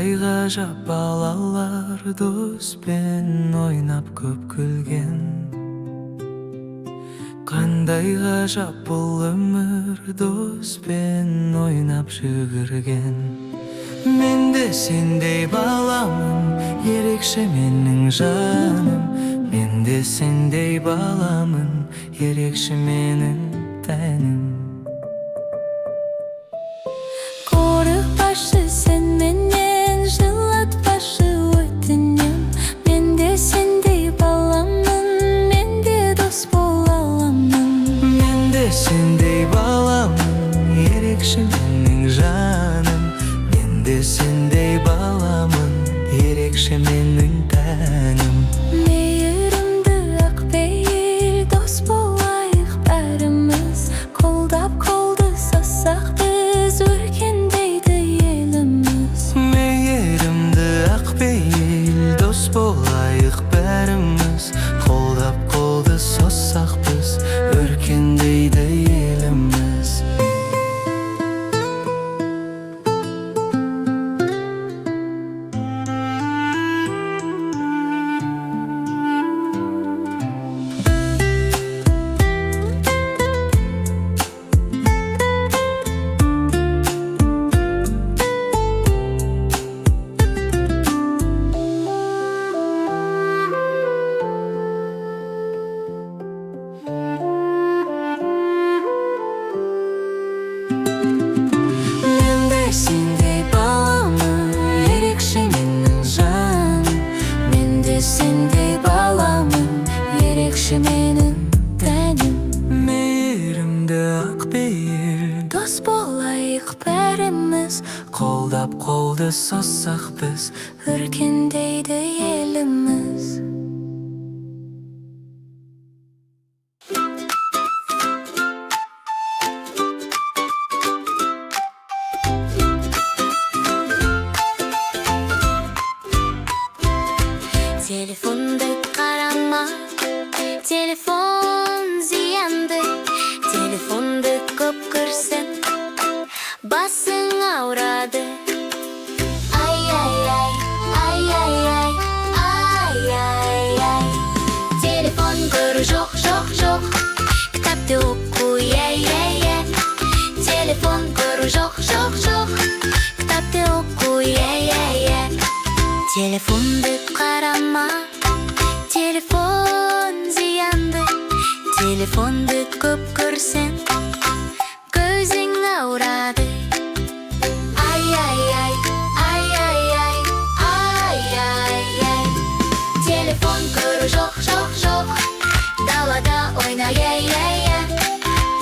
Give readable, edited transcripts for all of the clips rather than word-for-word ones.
Кандай гажап балалар доспен ойнап көп күлген. Кандай гажап бул өмүр доспен ойнап жүгүрген. Мен де сендей баламын, ерекше менің жаным. Мен де сендей баламын, ерекше менің тәнім. Қорықпашы сен менен, жылатпашы өтінем. Мен де сендей баламын, мен де дос бола аламын. Мен де сендей баламын, ерекше менің жаным. Мен де сендей баламын, ерекше менің тәнім. Мейірімді ақпейіл дос болайық бәріміз. Қолдап қолды созсақ біз, өркендейді еліміз. Мейірімді ақпейіл дос болайық бәріміз. Қолдап қолды созсақ біз, өркендейді еліміз. Сендей баламын, ерекше менің жаным. Мен де сендей баламын, ерекше менің тәнім. Мейірімді ақпейіл Дос болайық бәріміз. қолдап қолды созсақ біз, Өркендейді еліміз. Телефонды қарама, телефон зиянды. Телефонды көп көрсең, басың ауырады. Ай-ай-ай, ай-ай-ай, ай-ай-ай. Телефон көру жоқ, жоқ, жоқ. Кітапты оқу, е-е-е. Телефон көру жоқ, жоқ, жоқ. Кітапты оқу, е-е-е. Телефонды қарама, телефон зиянды. Телефонды көп көрсең, көзің ауырады. Ай-ай-ай, ай-ай-ай, ай-ай-ай. Телефон көру жоқ, жоқ, жоқ. Далада ойна, е-е-е.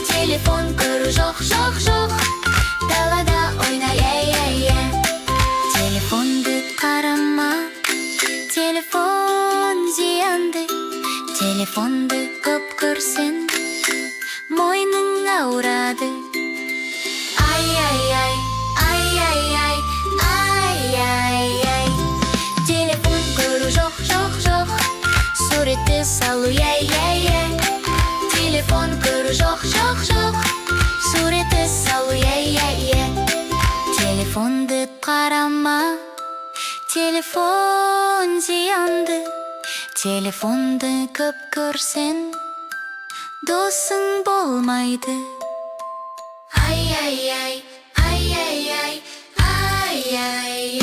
Телефон көру жоқ, жоқ, жоқ. Далада ойна, е-е-е. Телефонды қарама, телефон зиянды. Телефонды көп көрсең, мойның ауырады. Ай-ай-ай, ай-ай-ай, ай-ай-ай. Телефон көру жоқ, жоқ, жоқ. Суретті салу, е-е-е. Телефон көру жоқ, жоқ, жоқ. Суретті салу, е-е-е. Телефонды қарама, телефон зиянды. Телефонды көп көрсең, досың болмайды. Ай-ай-ай, ай-ай-ай, ай-ай-ай.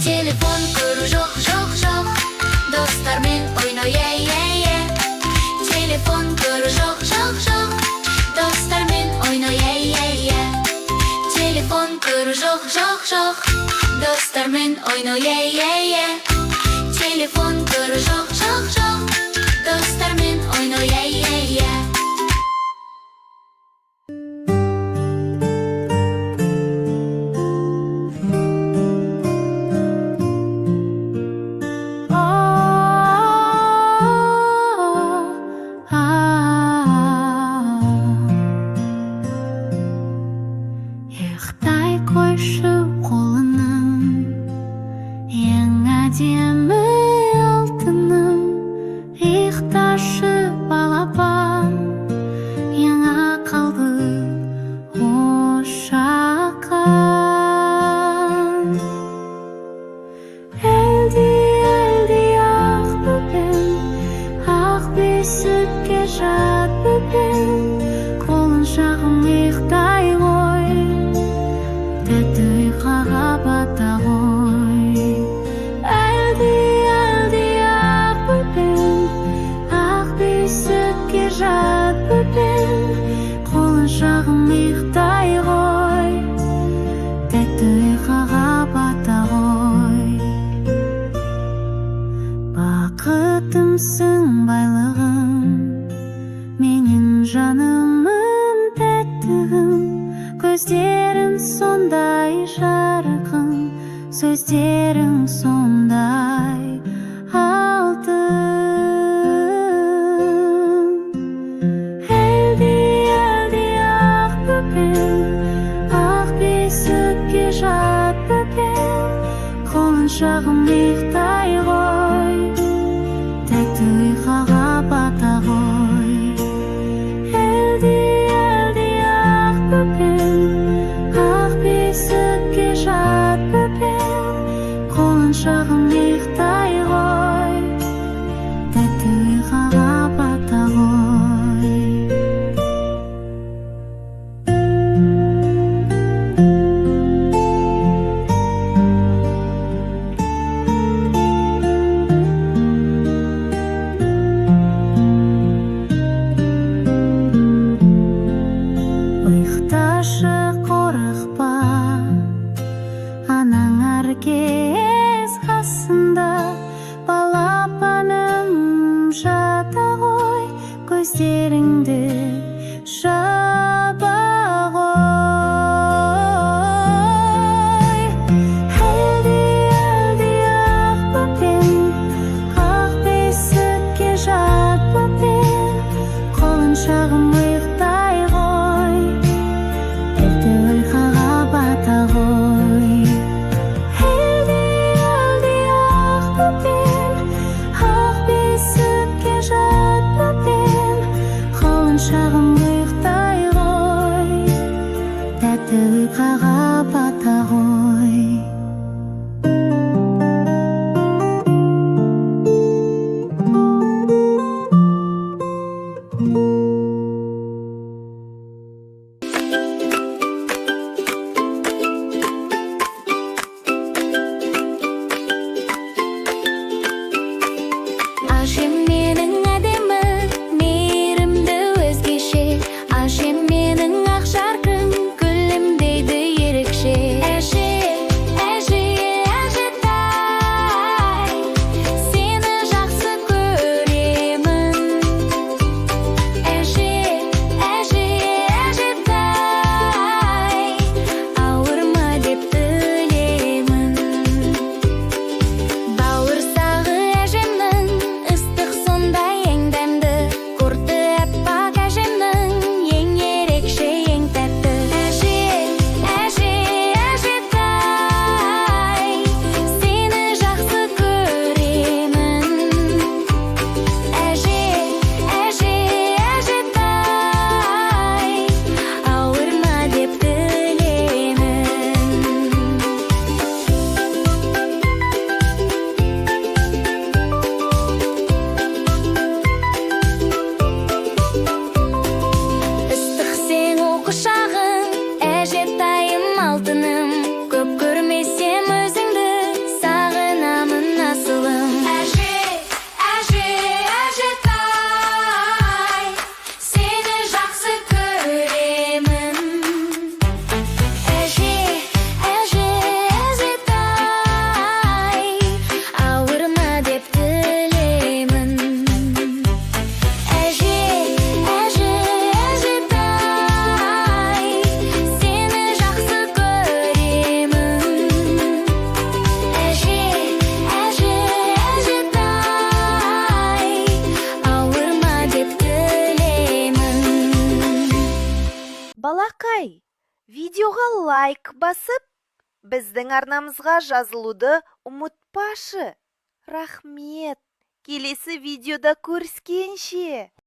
Телефон көру жоқ, жоқ, жоқ. Достармен ойна, е-е-е. Телефон көру жоқ, жоқ, жоқ. Достармен ойна, е-е-е. Телефон көру жоқ, жоқ, жоқ. Достармен ойна, е-е-е. Телефон көру жоқ, жоқ, жоқ. Достармен ойна, е-е-е. Ұйықтай қойшы қолының, ең әдемі алтыным. қарап ата ғой. Әлди ақ бөпем, ақ бесікке жат бөпем, қолын шағым иықтай ғой, тәтті ұйқыға бата ғой. Бақытымсың байлығым, менің жанымның тәттігім, көздерің сондай жарқын, сөздерің сондай алтын. Әлди ақ бөпем, ақ бесікке жат бөпем, қолын шағым иықтай ғой, тәтті ұйқыға бата ғой. Әлди ақ бөпем, ақ бесікке жат бөпем, қолын шағым иықтай ғой, тәтті ұйқыға бата ғой. Ұйықташы қорықпа, анаң әркез қасында, балапаным жата ғой, көздеріңді жаба ғой. Әлди ақ бөпем, ақ бесікке жат бөпем, қолын шағым иықтай ғой, тәтті ұйқыға бата ғой. Әлди ақ бөпем, ақ бесікке жат бөпем, қолын шағым иықтай ғой, тәтті ұйқыға бата ғой. Әжем менің әдемі, мейірімді өзгеше, әжем менің ақ жарқын, гүлім дейді ерекше. Әже, әжетай, сені жақсы көремін. Әже, әжетай, ауырма деп тілеймін. Бауырсағы әжемнің, ыстық сондай ең дәмді, құрты аппақ әжемнің, ең ерекше, ең тәтті. Әже, әжетай, сені жақсы көремін. Әже, әжетай, ауырма деп тілеймін. Ыстық сен ол құшағың, әжетайым алтыным, көп көрмесем өзіңді, сағынамын асылым. Әже, әжетай, сені жақсы көремін. Әже, әжетай, ауырма деп тілеймін. Әже, әжетай, сені жақсы көремін. Әже, әжетай, ауырма деп тілеймін. Балақай, видеоға лайк басып, біздің арнамызға жазылуды ұмытпашы. Рахмет. Келесі видеода көріскенше.